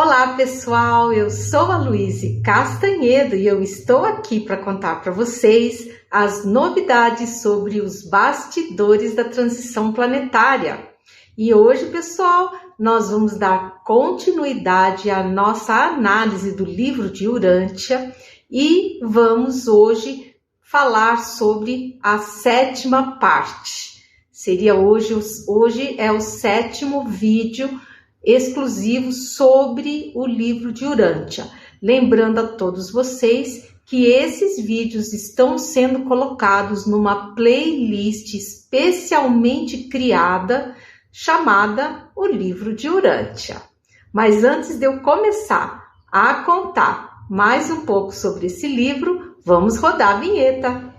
Olá pessoal, eu sou a Luíse Castanhedo e eu estou aqui para contar para vocês as novidades sobre os bastidores da transição planetária. E hoje, pessoal, nós vamos dar continuidade à nossa análise do livro de Urântia e vamos hoje falar sobre a sétima parte. Hoje é o sétimo vídeo exclusivo sobre o livro de Urântia. Lembrando a todos vocês que esses vídeos estão sendo colocados numa playlist especialmente criada chamada O Livro de Urântia. Mas antes de eu começar a contar mais um pouco sobre esse livro, vamos rodar a vinheta.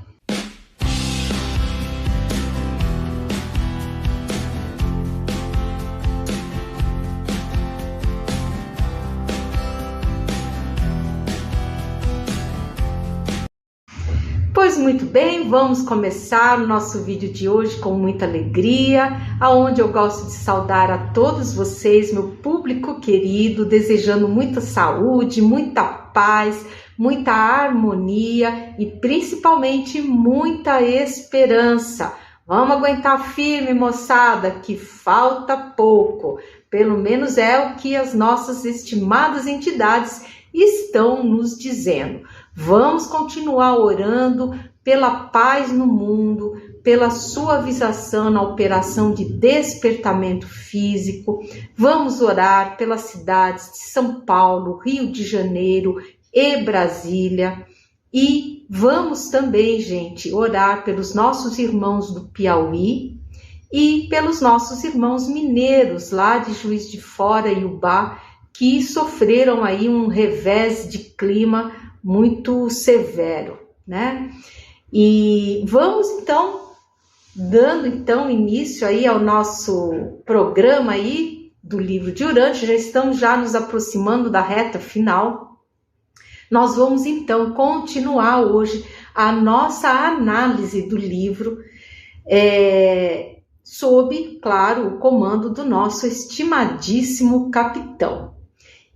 Pois muito bem, vamos começar o nosso vídeo de hoje com muita alegria, aonde eu gosto de saudar a todos vocês, meu público querido, desejando muita saúde, muita paz, muita harmonia e principalmente muita esperança. Vamos aguentar firme, moçada, que falta pouco. Pelo menos é o que as nossas estimadas entidades estão nos dizendo. Vamos continuar orando pela paz no mundo, pela suavização na operação de despertamento físico. Vamos orar pelas cidades de São Paulo, Rio de Janeiro e Brasília. E vamos também, gente, orar pelos nossos irmãos do Piauí e pelos nossos irmãos mineiros lá de Juiz de Fora e Ubá, que sofreram aí um revés de clima muito severo, né? E vamos dando início aí ao nosso programa aí do livro de Urântia. Já estamos nos aproximando da reta final. Nós vamos então continuar hoje a nossa análise do livro sob, claro, o comando do nosso estimadíssimo capitão.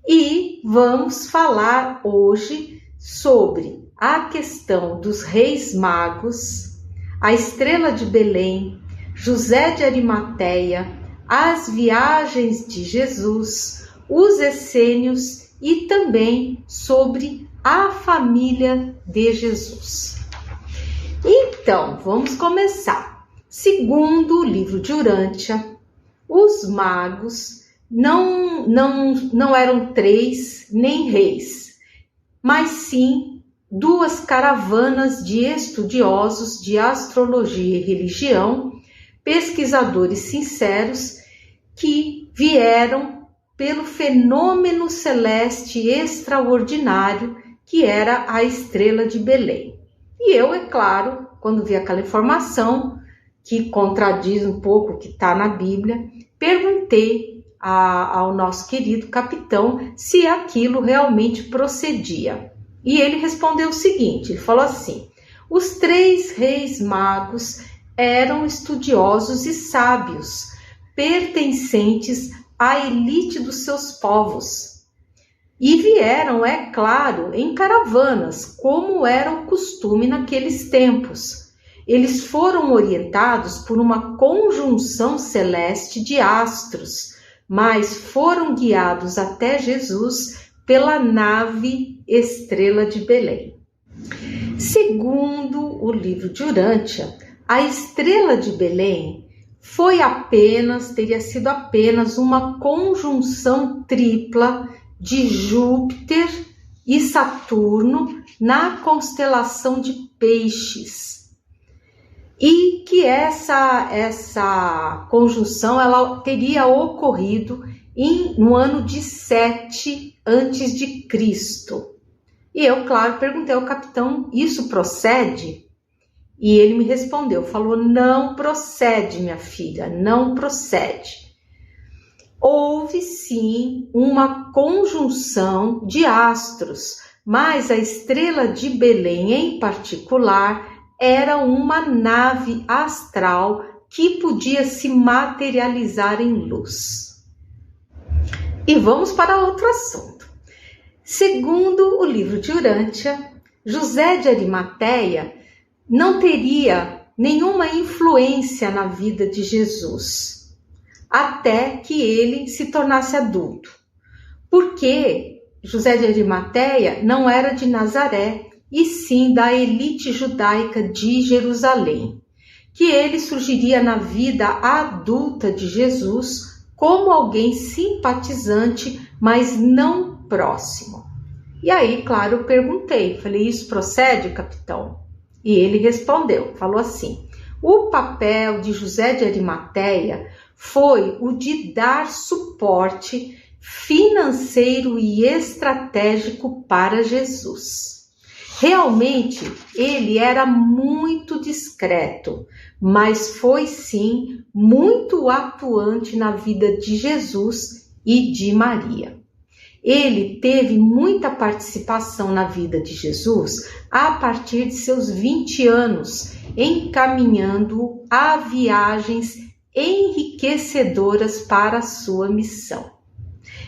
E vamos falar hoje sobre a questão dos reis magos, a estrela de Belém, José de Arimateia, as viagens de Jesus, os essênios e também sobre a família de Jesus. Então, vamos começar. Segundo o livro de Urântia, os magos não eram 3 nem reis, mas sim 2 caravanas de estudiosos de astrologia e religião, pesquisadores sinceros, que vieram pelo fenômeno celeste extraordinário que era a estrela de Belém. E eu, é claro, quando vi aquela informação, que contradiz um pouco o que está na Bíblia, perguntei ao nosso querido capitão se aquilo realmente procedia. E ele respondeu o seguinte, ele falou assim: os 3 reis magos eram estudiosos e sábios, pertencentes à elite dos seus povos. E vieram, é claro, em caravanas, como era o costume naqueles tempos. Eles foram orientados por uma conjunção celeste de astros, mas foram guiados até Jesus pela nave Estrela de Belém. Segundo o livro de Urântia, a Estrela de Belém teria sido apenas uma conjunção tripla de Júpiter e Saturno na constelação de Peixes. E que essa conjunção ela teria ocorrido no ano de 7 antes de Cristo. E eu, claro, perguntei ao capitão: isso procede? E ele me respondeu, falou: não procede, minha filha, não procede. Houve sim uma conjunção de astros, mas a estrela de Belém em particular era uma nave astral que podia se materializar em luz. E vamos para outro assunto. Segundo o livro de Urântia, José de Arimateia não teria nenhuma influência na vida de Jesus, até que ele se tornasse adulto. Porque José de Arimateia não era de Nazaré, e sim da elite judaica de Jerusalém, que ele surgiria na vida adulta de Jesus como alguém simpatizante, mas não próximo. E aí, claro, eu perguntei, falei, isso procede, capitão? E ele respondeu, falou assim, o papel de José de Arimateia foi o de dar suporte financeiro e estratégico para Jesus. Realmente, ele era muito discreto, mas foi sim muito atuante na vida de Jesus e de Maria. Ele teve muita participação na vida de Jesus a partir de seus 20 anos, encaminhando-o a viagens enriquecedoras para a sua missão.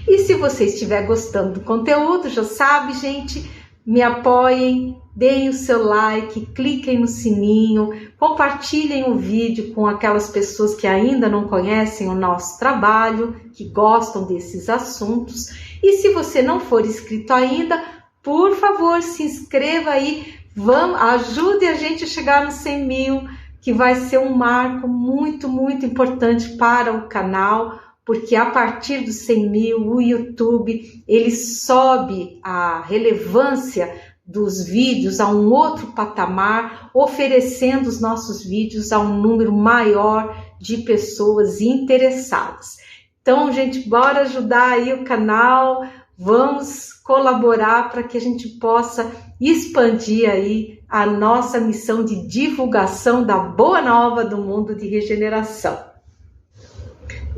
E se você estiver gostando do conteúdo, já sabe, gente, me apoiem, deem o seu like, cliquem no sininho, compartilhem o vídeo com aquelas pessoas que ainda não conhecem o nosso trabalho, que gostam desses assuntos. E se você não for inscrito ainda, por favor, se inscreva aí, ajude a gente a chegar nos 100 mil, que vai ser um marco muito, muito importante para o canal, porque a partir dos 100 mil, o YouTube, ele sobe a relevância dos vídeos a um outro patamar, oferecendo os nossos vídeos a um número maior de pessoas interessadas. Então, gente, bora ajudar aí o canal, vamos colaborar para que a gente possa expandir aí a nossa missão de divulgação da boa nova do mundo de regeneração.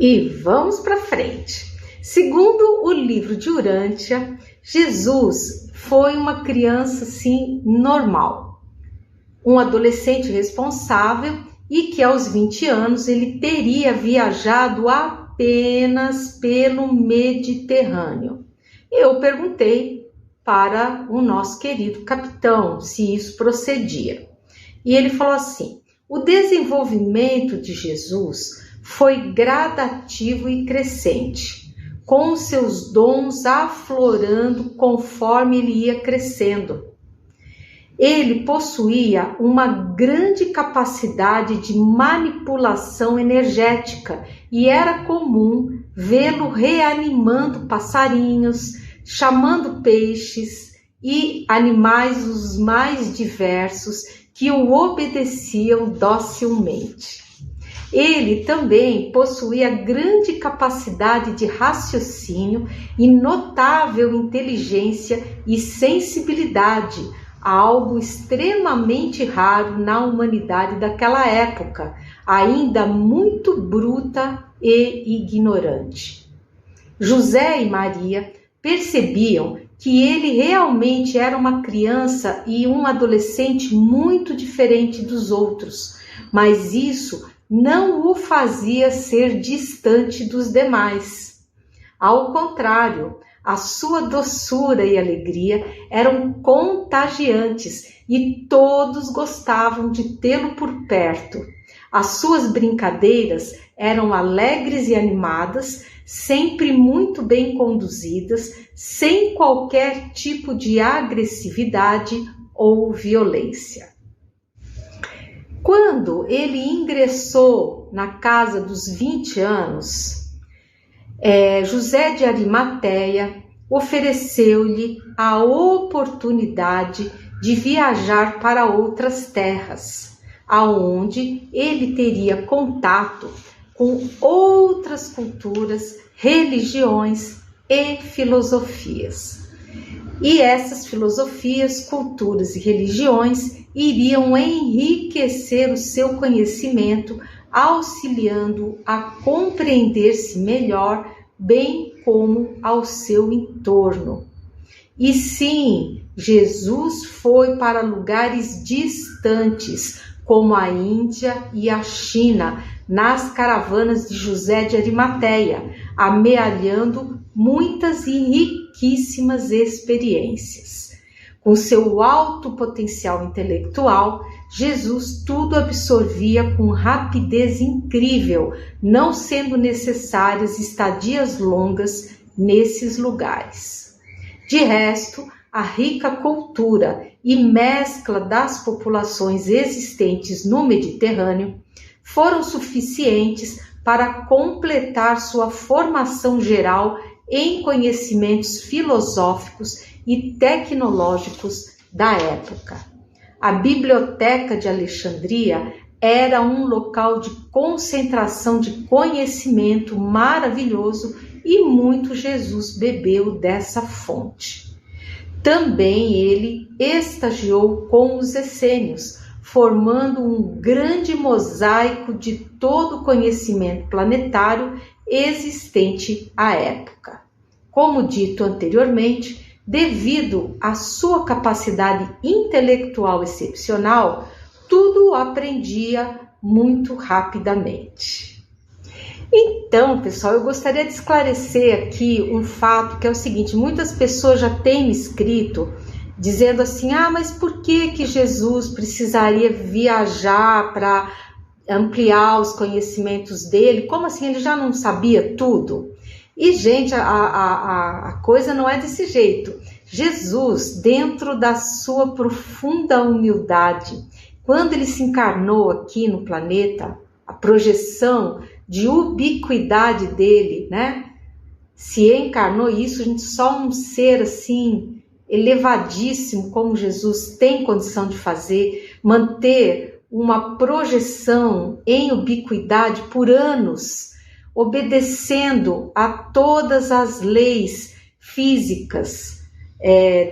E vamos para frente. Segundo o livro de Urântia, Jesus foi uma criança, sim, normal. Um adolescente responsável e que aos 20 anos ele teria viajado apenas pelo Mediterrâneo. Eu perguntei para o nosso querido capitão se isso procedia. E ele falou assim, o desenvolvimento de Jesus foi gradativo e crescente, com seus dons aflorando conforme ele ia crescendo. Ele possuía uma grande capacidade de manipulação energética e era comum vê-lo reanimando passarinhos, chamando peixes e animais os mais diversos que o obedeciam docilmente. Ele também possuía grande capacidade de raciocínio e notável inteligência e sensibilidade, algo extremamente raro na humanidade daquela época, ainda muito bruta e ignorante. José e Maria percebiam que ele realmente era uma criança e um adolescente muito diferente dos outros, mas isso não o fazia ser distante dos demais. Ao contrário, a sua doçura e alegria eram contagiantes e todos gostavam de tê-lo por perto. As suas brincadeiras eram alegres e animadas, sempre muito bem conduzidas, sem qualquer tipo de agressividade ou violência. Quando ele ingressou na casa dos 20 anos, José de Arimateia ofereceu-lhe a oportunidade de viajar para outras terras, aonde ele teria contato com outras culturas, religiões e filosofias. E essas filosofias, culturas e religiões iriam enriquecer o seu conhecimento, auxiliando a compreender-se melhor, bem como ao seu entorno. E sim, Jesus foi para lugares distantes, como a Índia e a China, nas caravanas de José de Arimateia, amealhando muitas e riquíssimas experiências. Com seu alto potencial intelectual, Jesus tudo absorvia com rapidez incrível, não sendo necessárias estadias longas nesses lugares. De resto, a rica cultura e mescla das populações existentes no Mediterrâneo foram suficientes para completar sua formação geral em conhecimentos filosóficos e tecnológicos da época. A Biblioteca de Alexandria era um local de concentração de conhecimento maravilhoso e muito Jesus bebeu dessa fonte. Também ele estagiou com os essênios, formando um grande mosaico de todo o conhecimento planetário existente à época. Como dito anteriormente, devido à sua capacidade intelectual excepcional, tudo aprendia muito rapidamente. Então, pessoal, eu gostaria de esclarecer aqui um fato que é o seguinte: muitas pessoas já têm me escrito dizendo assim, mas por que Jesus precisaria viajar para ampliar os conhecimentos dele? Como assim, ele já não sabia tudo? E, gente, a coisa não é desse jeito. Jesus, dentro da sua profunda humildade, quando ele se encarnou aqui no planeta, a projeção de ubiquidade dele, né? Se encarnou isso, gente, só um ser assim elevadíssimo como Jesus tem condição de fazer, manter uma projeção em ubiquidade por anos, obedecendo a todas as leis físicas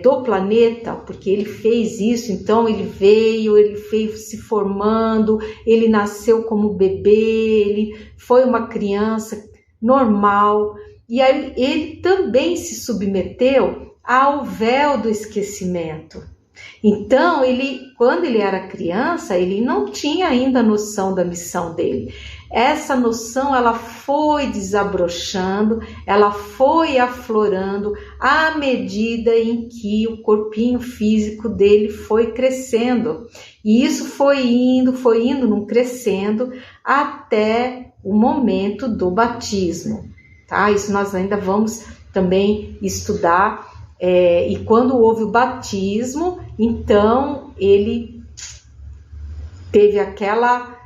do planeta, porque ele fez isso. Então ele veio se formando, ele nasceu como bebê, ele foi uma criança normal, e aí ele também se submeteu ao véu do esquecimento. Então, quando ele era criança, ele não tinha ainda noção da missão dele. Essa noção, ela foi desabrochando, ela foi aflorando à medida em que o corpinho físico dele foi crescendo. E isso foi indo, crescendo, até o momento do batismo. Tá? Isso nós ainda vamos também estudar. E quando houve o batismo, então ele teve aquela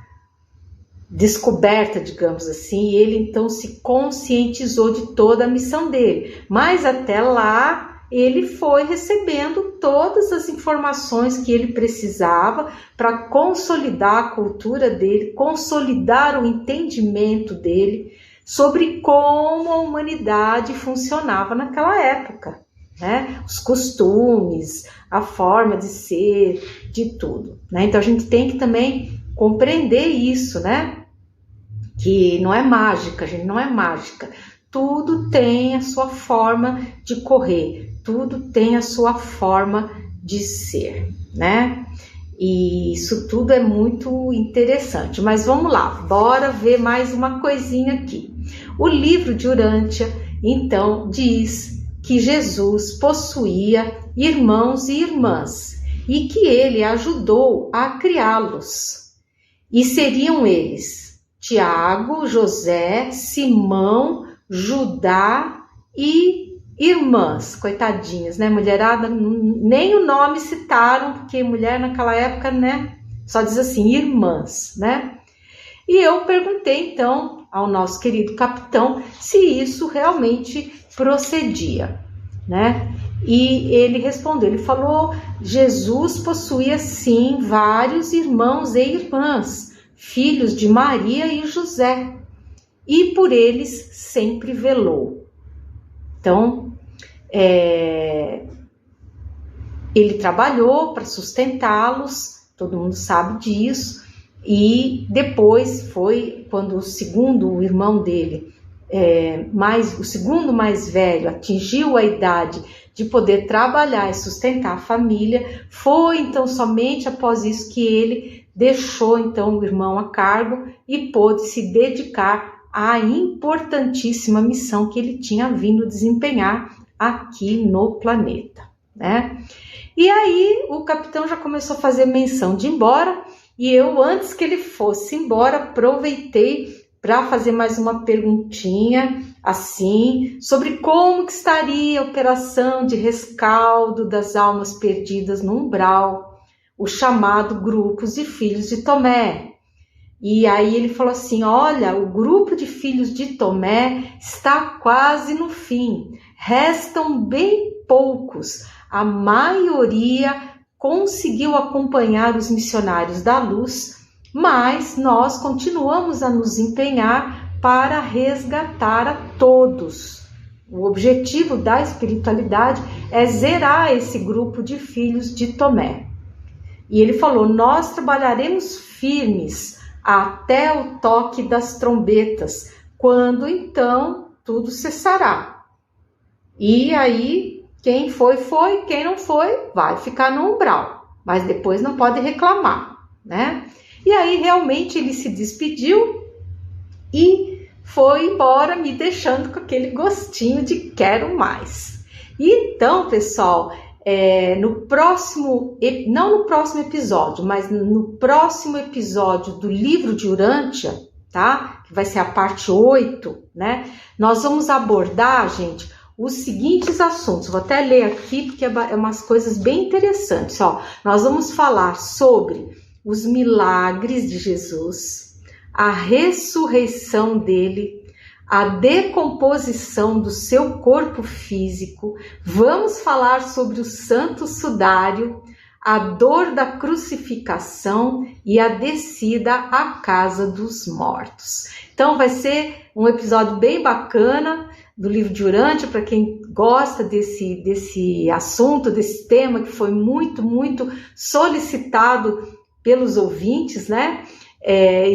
descoberta, digamos assim, e ele então se conscientizou de toda a missão dele. Mas até lá ele foi recebendo todas as informações que ele precisava para consolidar a cultura dele, consolidar o entendimento dele sobre como a humanidade funcionava naquela época. Né? Os costumes, a forma de ser, de tudo. Né? Então a gente tem que também compreender isso, né? Que não é mágica, gente, não é mágica. Tudo tem a sua forma de correr, tudo tem a sua forma de ser, né? E isso tudo é muito interessante. Mas vamos lá, bora ver mais uma coisinha aqui. O livro de Urântia, então, diz que Jesus possuía irmãos e irmãs e que ele ajudou a criá-los. E seriam eles Tiago, José, Simão, Judá e irmãs. Coitadinhas, né? Mulherada, nem o nome citaram, porque mulher naquela época, né? Só diz assim, irmãs, né? E eu perguntei então ao nosso querido capitão se isso realmente procedia, né? E ele respondeu, ele falou, Jesus possuía sim vários irmãos e irmãs, filhos de Maria e José, e por eles sempre velou. Então, ele trabalhou para sustentá-los, todo mundo sabe disso, e depois foi quando o segundo irmão dele, o segundo mais velho, atingiu a idade de poder trabalhar e sustentar a família, foi então somente após isso que ele deixou então o irmão a cargo e pôde se dedicar à importantíssima missão que ele tinha vindo desempenhar aqui no planeta, né? E aí o capitão já começou a fazer menção de ir embora, e eu, antes que ele fosse embora, aproveitei para fazer mais uma perguntinha, assim, sobre como que estaria a operação de rescaldo das almas perdidas no umbral, o chamado Grupos de Filhos de Tomé. E aí ele falou assim, olha, o grupo de filhos de Tomé está quase no fim, restam bem poucos, a maioria conseguiu acompanhar os missionários da luz, mas nós continuamos a nos empenhar para resgatar a todos. O objetivo da espiritualidade é zerar esse grupo de filhos de Tomé. E ele falou, nós trabalharemos firmes até o toque das trombetas, quando então tudo cessará. E aí, quem foi, quem não foi, vai ficar no umbral, mas depois não pode reclamar, né? E aí, realmente, ele se despediu e foi embora, me deixando com aquele gostinho de quero mais. Então, pessoal, não no próximo episódio, mas no próximo episódio do livro de Urântia, tá? Que vai ser a parte 8, né? Nós vamos abordar, gente, os seguintes assuntos. Vou até ler aqui, porque é umas coisas bem interessantes, ó. Nós vamos falar sobre os milagres de Jesus, a ressurreição dele, a decomposição do seu corpo físico, vamos falar sobre o Santo Sudário, a dor da crucificação e a descida à casa dos mortos. Então vai ser um episódio bem bacana do livro de Urântia, para quem gosta desse assunto, desse tema que foi muito, muito solicitado pelos ouvintes, né?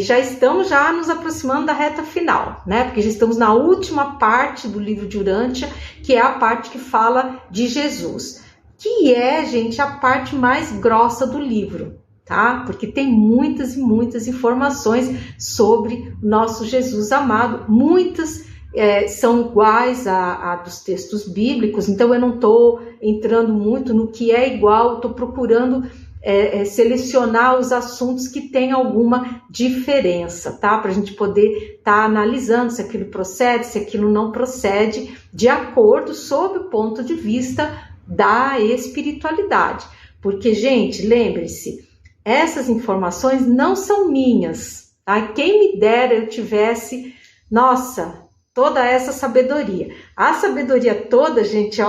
Já estamos nos aproximando da reta final, né? Porque já estamos na última parte do livro de Urântia, que é a parte que fala de Jesus, que é, gente, a parte mais grossa do livro, tá? Porque tem muitas e muitas informações sobre o nosso Jesus amado, muitas são iguais a dos textos bíblicos, então eu não estou entrando muito no que é igual, estou procurando selecionar os assuntos que têm alguma diferença, tá? Para a gente poder estar analisando se aquilo procede, se aquilo não procede, de acordo sob o ponto de vista da espiritualidade. Porque, gente, lembre-se, essas informações não são minhas, tá? Quem me dera eu tivesse, nossa, toda essa sabedoria. A sabedoria toda, gente,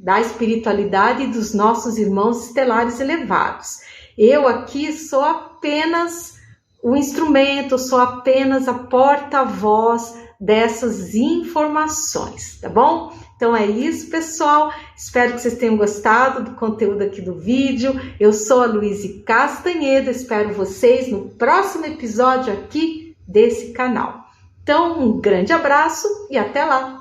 da espiritualidade e dos nossos irmãos estelares elevados. Eu aqui sou apenas o instrumento, sou apenas a porta-voz dessas informações, tá bom? Então é isso, pessoal. Espero que vocês tenham gostado do conteúdo aqui do vídeo. Eu sou a Luíse Castanhedo, espero vocês no próximo episódio aqui desse canal. Então, um grande abraço e até lá!